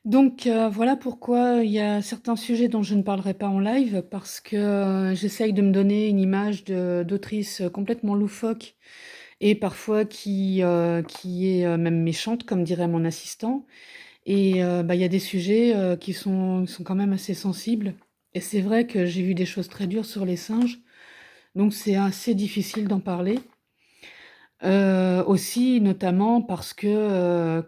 Voilà pourquoi il y a certains sujets dont je ne parlerai pas en live parce que, j'essaye de me donner une image de d'autrice, complètement loufoque et parfois qui est, même méchante comme dirait mon assistant il y a des sujets, qui sont quand même assez sensibles et c'est vrai que j'ai vu des choses très dures sur les singes, donc c'est assez difficile d'en parler. Aussi notamment parce que,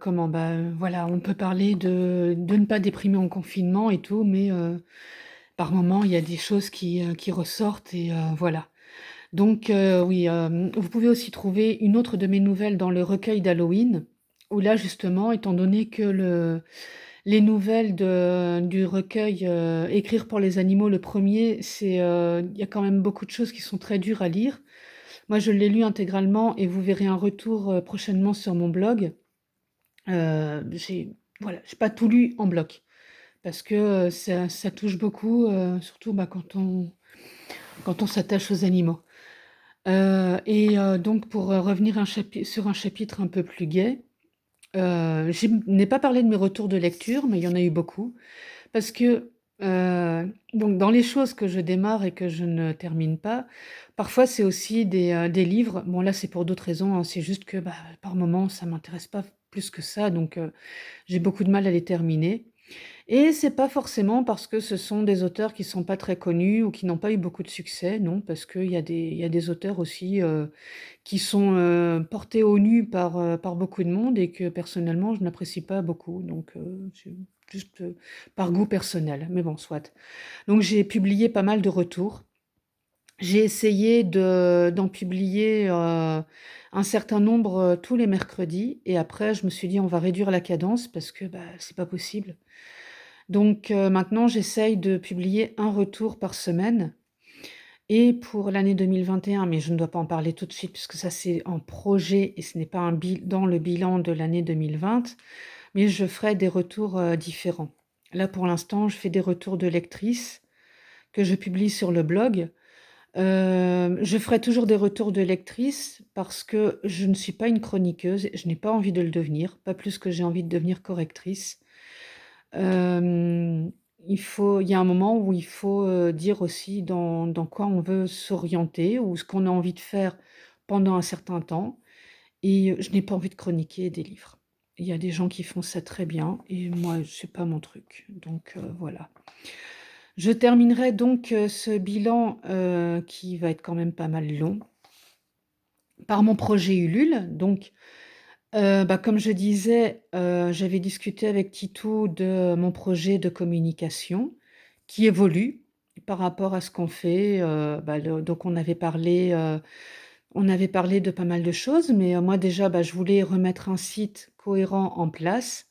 voilà, on peut parler de ne pas déprimer en confinement et tout, mais par moments, il y a des choses qui ressortent voilà. Oui, vous pouvez aussi trouver une autre de mes nouvelles dans le recueil d'Halloween, où là, justement, étant donné que les nouvelles du recueil, Écrire pour les animaux, le premier il y a quand même beaucoup de choses qui sont très dures à lire. Moi, je l'ai lu intégralement et vous verrez un retour, prochainement sur mon blog. J'ai pas tout lu en bloc parce que, ça touche beaucoup, surtout, quand on s'attache aux animaux. Donc pour, revenir sur un chapitre un peu plus gai, je n'ai pas parlé de mes retours de lecture, mais il y en a eu beaucoup parce que, donc dans les choses que je démarre et que je ne termine pas, parfois c'est aussi des livres. Bon là, c'est pour d'autres raisons, hein, c'est juste que, par moment, ça m'intéresse pas plus que ça, j'ai beaucoup de mal à les terminer et c'est pas forcément parce que ce sont des auteurs qui sont pas très connus ou qui n'ont pas eu beaucoup de succès, non, parce qu'il y a des auteurs aussi, qui sont, portés au nu par beaucoup de monde et que personnellement je n'apprécie pas beaucoup c'est juste, par goût personnel, mais bon soit. Donc j'ai publié pas mal de retours. J'ai essayé d'en publier, un certain nombre, tous les mercredis et après je me suis dit: «On va réduire la cadence parce que, c'est pas possible». Maintenant j'essaye de publier un retour par semaine et pour l'année 2021, mais je ne dois pas en parler tout de suite puisque ça c'est en projet et ce n'est pas dans le bilan de l'année 2020, mais je ferai des retours, différents. Là pour l'instant, je fais des retours de lectrices que je publie sur le blog. Je ferai toujours des retours de lectrices parce que je ne suis pas une chroniqueuse et je n'ai pas envie de le devenir, pas plus que j'ai envie de devenir correctrice. Hem, il y a un moment où il faut, dire aussi dans quoi on veut s'orienter ou ce qu'on a envie de faire pendant un certain temps et je n'ai pas envie de chroniquer des livres. Il y a des gens qui font ça très bien et moi, c'est pas mon truc, voilà. Je terminerai ce bilan, qui va être quand même pas mal long, par mon projet Ulule. Comme je disais, j'avais discuté avec Titou de mon projet de communication qui évolue par rapport à ce qu'on fait, le donc on avait parlé de pas mal de choses, mais, moi déjà, je voulais remettre un site cohérent en place.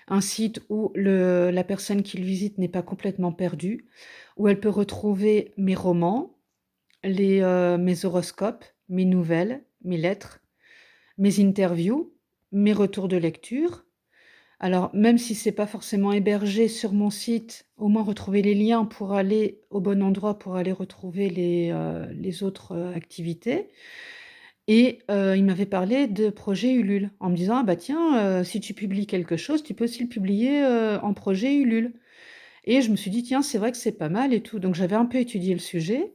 Un site où la personne qui le visite n'est pas complètement perdue, où elle peut retrouver mes romans, mes horoscopes, mes nouvelles, mes lettres, mes interviews, mes retours de lecture. Alors même si c'est pas forcément hébergé sur mon site, au moins retrouver les liens pour aller au bon endroit, pour aller retrouver les autres, activités il m'avait parlé de projet Ulule en me disant: «Ah bah tiens, si tu publies quelque chose, tu peux aussi le publier, en projet Ulule» et je me suis dit: «Tiens, c'est vrai que c'est pas mal et tout». Donc j'avais un peu étudié le sujet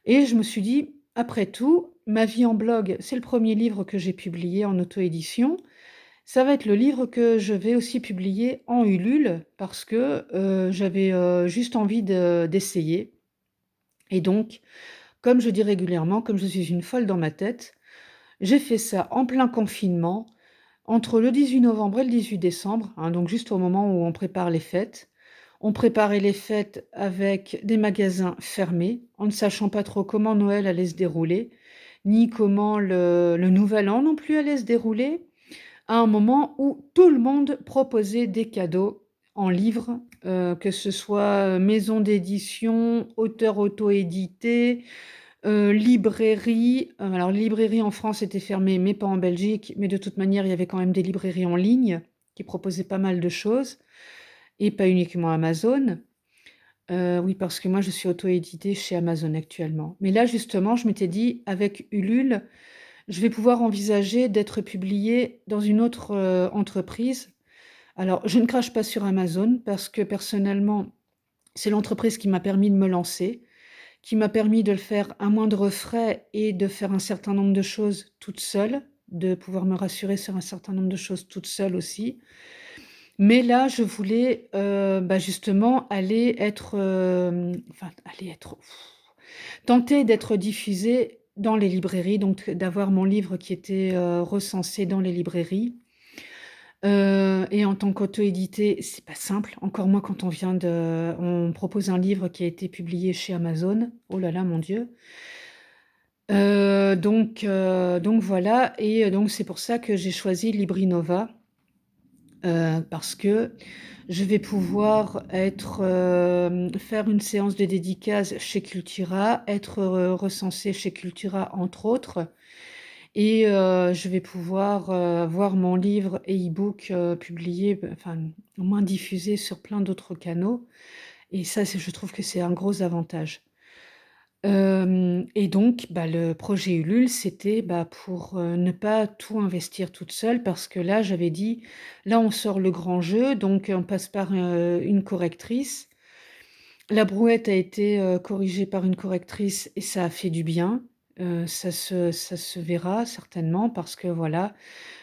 et je me suis dit: «Après tout, ma vie en blog, c'est le premier livre que j'ai publié en auto-édition. Ça va être le livre que je vais aussi publier en Ulule parce que, j'avais, juste envie d'essayer et donc, comme je dis régulièrement, comme je suis une folle dans ma tête, j'ai fait ça en plein confinement, entre le 18 novembre et le 18 décembre, hein, donc juste au moment où on prépare les fêtes. On préparait les fêtes avec des magasins fermés, en ne sachant pas trop comment Noël allait se dérouler, ni comment le nouvel an non plus allait se dérouler, à un moment où tout le monde proposait des cadeaux en livres, que ce soit, maison d'édition, auteur auto-édité, librairie. Alors librairie en France était fermée, mais pas en Belgique, mais de toute manière, il y avait quand même des librairies en ligne qui proposaient pas mal de choses et pas uniquement Amazon. Oui, parce que moi je suis auto-éditée chez Amazon actuellement. Mais là justement, je m'étais dit: «Avec Ulule, je vais pouvoir envisager d'être publiée dans une autre, entreprise, Alors, je ne crache pas sur Amazon parce que personnellement, c'est l'entreprise qui m'a permis de me lancer, qui m'a permis de le faire à moindre frais et de faire un certain nombre de choses toute seule, de pouvoir me rassurer sur un certain nombre de choses toute seule aussi. Mais là, je voulais, justement aller être, enfin aller être tenter d'être diffusée dans les librairies, donc d'avoir mon livre qui était, recensé dans les librairies. Et en tant qu'auto-édité, c'est pas simple, encore moins quand on propose un livre qui a été publié chez Amazon. Oh là là, mon Dieu! Donc voilà et donc c'est pour ça que j'ai choisi Librinova, parce que je vais pouvoir faire une séance de dédicace chez Cultura, être, recensée chez Cultura entre autres et je vais pouvoir, voir mon livre et e-book, publié, enfin, au moins diffusé sur plein d'autres canaux et ça, je trouve que c'est un gros avantage. Et donc, le projet Ulule, c'était, pour, ne pas tout investir toute seule parce que là, j'avais dit: «Là, on sort le grand jeu, donc on passe par, une correctrice». La brouette a été, corrigée par une correctrice et ça a fait du bien. Ça se verra certainement parce que voilà,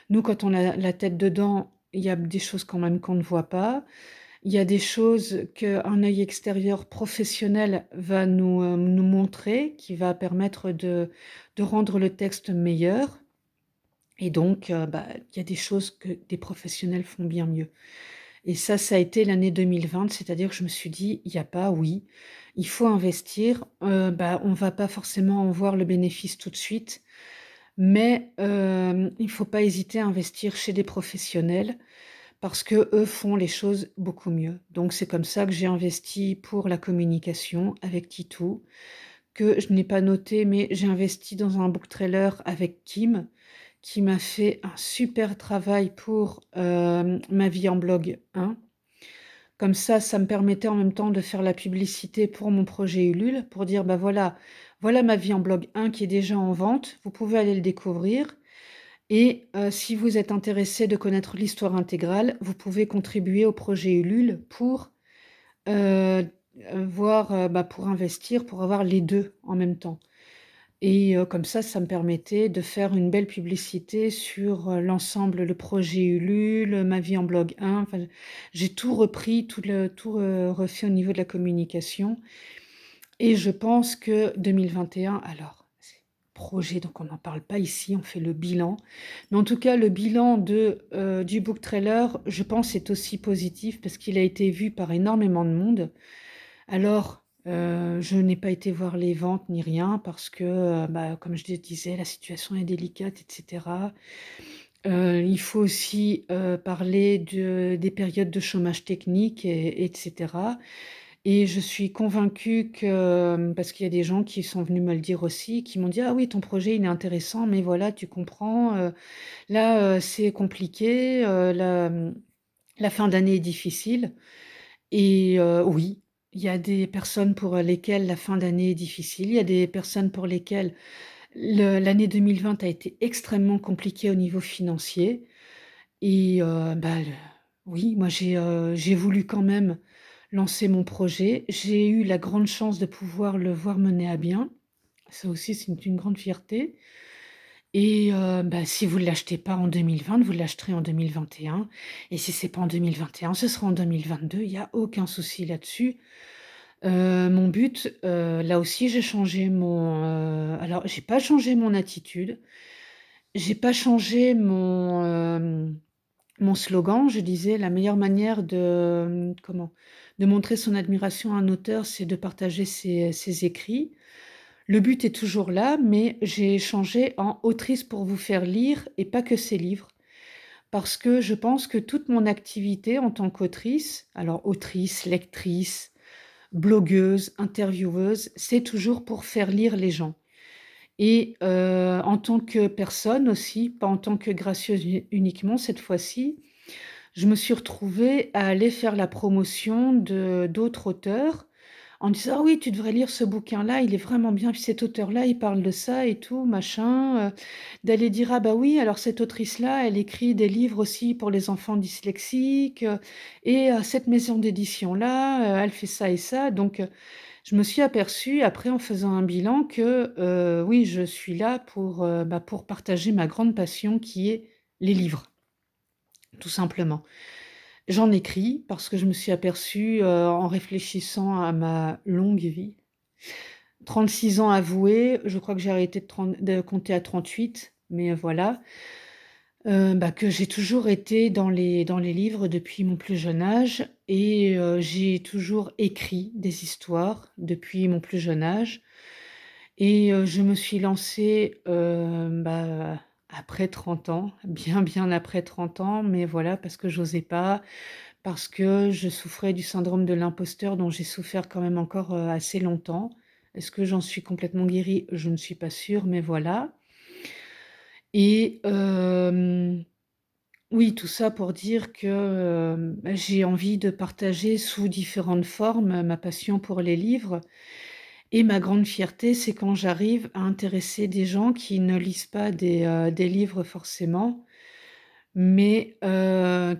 nous, quand on a la tête dedans, il y a des choses quand même qu'on ne voit pas. Il y a des choses qu'un œil extérieur professionnel va nous montrer, qui va permettre de rendre le texte meilleur et donc il y a des choses que des professionnels font bien mieux et ça a été l'année 2020, c'est-à-dire que je me suis dit: «Il y a pas oui, il faut investir, on va pas forcément en voir le bénéfice tout de suite, mais il faut pas hésiter à investir chez des professionnels parce qu'eux font les choses beaucoup mieux. Donc c'est comme ça que j'ai investi pour la communication avec Titou, que je n'ai pas noté, mais j'ai investi dans un book trailer avec Kim, qui m'a fait un super travail pour, Ma vie en blog 1. Comme ça me permettait en même temps de faire la publicité pour mon projet Ulule, pour dire: voilà Ma vie en blog 1 qui est déjà en vente, vous pouvez aller le découvrir et si vous êtes intéressé de connaître l'histoire intégrale, vous pouvez contribuer au projet Ulule heu pour investir, pour avoir les 2 en même temps et comme ça me permettait de faire une belle publicité sur, l'ensemble, le projet Ulule, Ma vie en blog 1, enfin, j'ai tout repris, tout, refait au niveau de la communication et je pense que 2021 alors, c'est projet, donc on n'en parle pas ici, on fait le bilan. Mais en tout cas, le bilan du book trailer, je pense, est aussi positif parce qu'il a été vu par énormément de monde. Alors, je n'ai pas été voir les ventes ni rien parce que, comme je te disais, la situation est délicate et cetera. Il faut aussi, parler des périodes de chômage technique et et je suis convaincue que, parce qu'il y a des gens qui sont venus me le dire aussi, qui m'ont dit: «Ah oui, ton projet, il est intéressant, mais voilà, tu comprends, là, c'est compliqué, la fin d'année est difficile» et oui, il y a des personnes pour lesquelles la fin d'année est difficile. Il y a des personnes pour lesquelles l'année 2020 a été extrêmement compliquée au niveau financier et oui, moi j'ai voulu quand même lancer mon projet. J'ai eu la grande chance de pouvoir le voir mener à bien. Ça aussi, c'est une grande fierté et si vous ne l'achetez pas en 2020, vous l'achèterez en 2021 et si c'est pas en 2021, ce sera en 2022, il y a aucun souci là-dessus. Mon but, là aussi j'ai changé alors j'ai pas changé mon attitude, j'ai pas changé mon slogan. Je disais: «La meilleure manière de montrer son admiration à un auteur, c'est de partager ses écrits». Le but est toujours là, mais j'ai changé en «autrice pour vous faire lire» et pas que ses livres. Parce que je pense que toute mon activité en tant qu'autrice, alors autrice, lectrice, blogueuse, intervieweuse, c'est toujours pour faire lire les gens et en tant que personne aussi, pas en tant que gracieuse uniquement cette fois-ci, je me suis retrouvée à aller faire la promotion de d'autres auteurs en disant: «Ah oui, tu devrais lire ce bouquin-là, il est vraiment bien, puis cet auteur-là, il parle de ça et tout, machin», d'aller dire: «Ah bah oui, alors cette autrice-là, elle écrit des livres aussi pour les enfants dyslexiques, et cette maison d'édition-là, elle fait ça et ça». Donc je me suis aperçue après en faisant un bilan que, oui, je suis là pour partager ma grande passion qui est les livres, tout simplement. J'en écris parce que je me suis aperçue, en réfléchissant à ma longue vie, 36 ans avoués, je crois que j'ai arrêté de compter à 38, mais voilà, que j'ai toujours été dans les livres depuis mon plus jeune âge et j'ai toujours écrit des histoires depuis mon plus jeune âge et je me suis lancée, après 30 ans, bien, bien après 30 ans, mais voilà, parce que j'osais pas, parce que je souffrais du syndrome de l'imposteur dont j'ai souffert quand même encore, assez longtemps. Est-ce que j'en suis complètement guérie? Je ne suis pas sûre, mais voilà. Et oui, tout ça pour dire que, j'ai envie de partager sous différentes formes, ma passion pour les livres et ma grande fierté, c'est quand j'arrive à intéresser des gens qui ne lisent pas des livres forcément, mais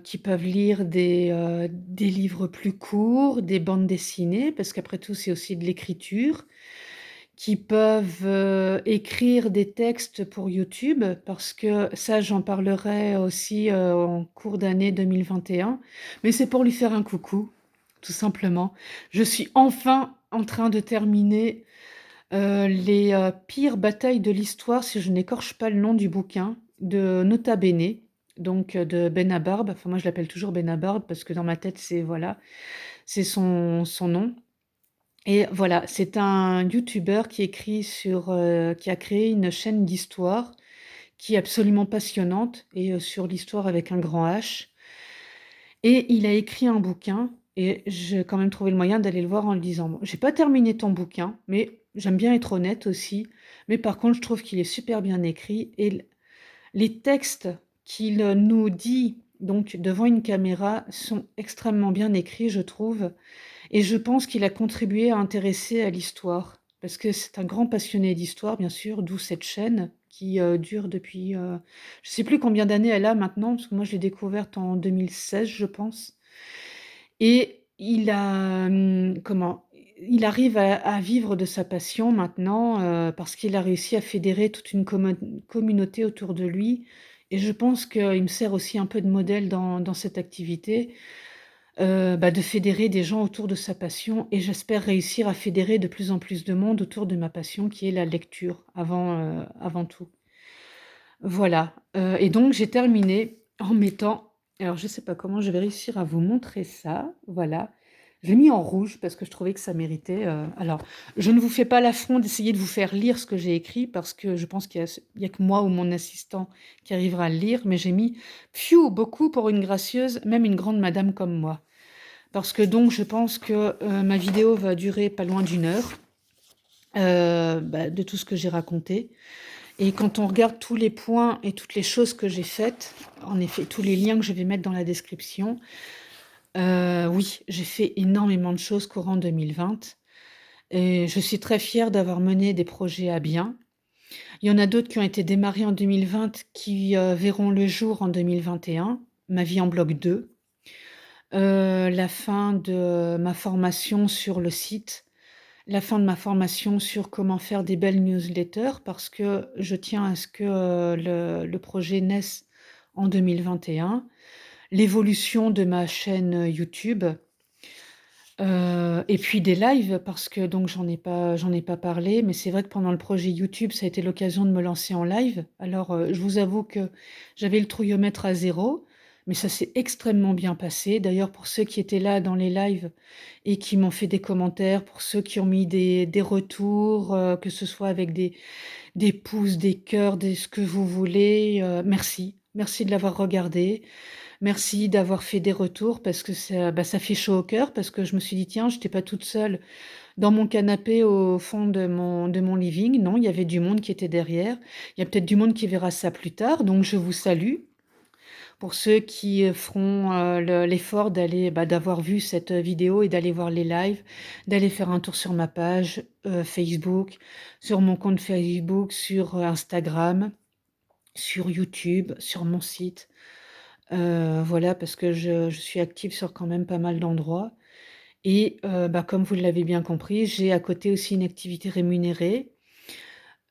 qui peuvent lire des livres plus courts, des bandes dessinées, parce qu'après tout, c'est aussi de l'écriture, qui peuvent, écrire des textes pour YouTube, parce que ça, j'en parlerai aussi, en cours d'année 2021, mais c'est pour lui faire un coucou, tout simplement. Je suis enfin en train de terminer, les, pires batailles de l'histoire, si je n'écorche pas le nom du bouquin, de Nota Bene, donc de Benabarbe. Enfin, moi, je l'appelle toujours Benabarbe parce que dans ma tête, c'est voilà, c'est son nom. Et voilà, c'est un youtubeur qui a créé une chaîne d'histoire qui est absolument passionnante et sur l'histoire avec un grand H. Et il a écrit un bouquin et j'ai quand même trouvé le moyen d'aller le voir en le disant: «Bon, j'ai pas terminé ton bouquin, mais j'aime bien être honnête aussi, mais par contre, je trouve qu'il est super bien écrit et les textes qu'il, nous dit donc devant une caméra sont extrêmement bien écrits, je trouve et je pense qu'il a contribué à intéresser à l'histoire. Parce que c'est un grand passionné d'histoire, bien sûr, d'où cette chaîne qui, dure depuis, je sais plus combien d'années elle a maintenant, parce que moi je l'ai découverte en 2016, je pense et il arrive à vivre de sa passion maintenant, parce qu'il a réussi à fédérer toute une communauté autour de lui et je pense qu'il me sert aussi un peu de modèle dans cette activité. De fédérer des gens autour de sa passion et j'espère réussir à fédérer de plus en plus de monde autour de ma passion qui est la lecture avant tout. Voilà, et donc j'ai terminé en mettant alors je sais pas comment je vais réussir à vous montrer ça, voilà. Je l'ai mis en rouge parce que je trouvais que ça méritait, alors je ne vous fais pas l'affront d'essayer de vous faire lire ce que j'ai écrit parce que je pense qu'il y a que moi ou mon assistant qui arrivera à le lire, mais j'ai mis: «Pfiou, beaucoup pour une gracieuse, même une grande madame comme moi». Parce que donc je pense que, ma vidéo va durer pas loin d'1 heure, de tout ce que j'ai raconté et quand on regarde tous les points et toutes les choses que j'ai faites, en effet, tous les liens que je vais mettre dans la description, oui, j'ai fait énormément de choses courant 2020 et je suis très fière d'avoir mené des projets à bien. Il y en a d'autres qui ont été démarrés en 2020 qui, verront le jour en 2021. Ma vie en bloc 2. La fin de ma formation sur le site, la fin de ma formation sur comment faire des belles newsletters parce que je tiens à ce que, le projet naisse en 2021. L'évolution de ma chaîne, YouTube, et puis des lives parce que donc j'en ai pas parlé, mais c'est vrai que pendant le projet YouTube, ça a été l'occasion de me lancer en live. Alors, je vous avoue que j'avais le trouillomètre à 0, mais ça s'est extrêmement bien passé. D'ailleurs, pour ceux qui étaient là dans les lives et qui m'ont fait des commentaires, pour ceux qui ont mis des retours, que ce soit avec des pouces, des cœurs, des ce que vous voulez, merci. Merci de l'avoir regardé. Merci d'avoir fait des retours parce que ça fait chaud au cœur parce que je me suis dit: «Tiens, j'étais pas toute seule dans mon canapé au fond de mon living». Non, il y avait du monde qui était derrière. Il y a peut-être du monde qui verra ça plus tard, donc je vous salue. pour ceux qui, feront, l'effort d'aller, d'avoir vu cette, vidéo et d'aller voir les lives, d'aller faire un tour sur ma page, Facebook, sur mon compte Facebook, sur, Instagram, sur YouTube, sur mon site. Voilà, parce que je suis active sur quand même pas mal d'endroits et comme vous l'avez bien compris, j'ai à côté aussi une activité rémunérée.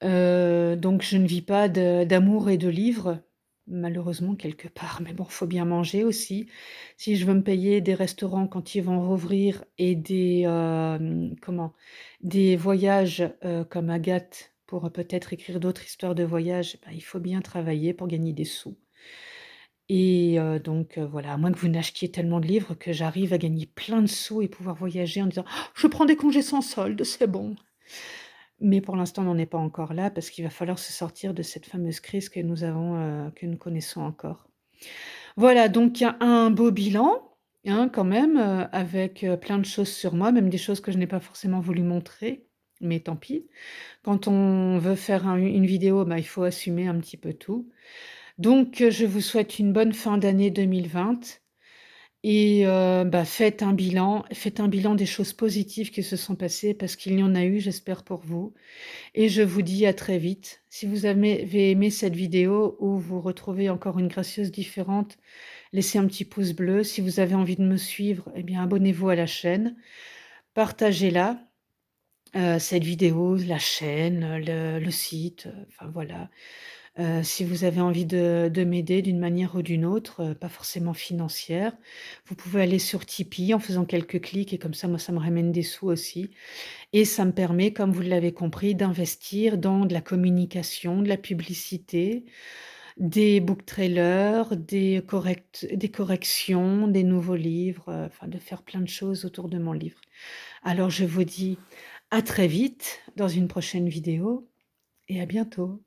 Donc je ne vis pas d'amour et de livres, malheureusement quelque part, mais bon, faut bien manger aussi. Si je veux me payer des restaurants quand ils vont rouvrir et des voyages, comme Agathe pour, peut-être écrire d'autres histoires de voyage, il faut bien travailler pour gagner des sous et donc voilà, à moins que vous n'achetiez tellement de livres que j'arrive à gagner plein de sous et pouvoir voyager en disant: «Oh, je prends des congés sans solde, c'est bon». Mais pour l'instant, on n'en est pas encore là parce qu'il va falloir se sortir de cette fameuse crise que nous connaissons encore. Voilà, donc il y a un beau bilan, hein, quand même, avec, plein de choses sur moi, même des choses que je n'ai pas forcément voulu montrer, mais tant pis. Quand on veut faire une vidéo, il faut assumer un petit peu tout. Donc, je vous souhaite une bonne fin d'année 2020 et faites un bilan des choses positives qui se sont passées parce qu'il y en a eu, j'espère pour vous. Et je vous dis à très vite. Si vous avez aimé cette vidéo ou vous retrouvez encore une gracieuse différente, laissez un petit pouce bleu. Si vous avez envie de me suivre, eh bien abonnez-vous à la chaîne. Partagez-la, cette vidéo, la chaîne, le site, enfin voilà. Si vous avez envie de m'aider d'une manière ou d'une autre, pas forcément financière, vous pouvez aller sur Tipeee en faisant quelques clics et comme ça, moi, ça me ramène des sous aussi. Et ça me permet, comme vous l'avez compris, d'investir dans de la communication, de la publicité, des book trailers, des corrections, des nouveaux livres, enfin de faire plein de choses autour de mon livre. Alors je vous dis à très vite dans une prochaine vidéo et à bientôt.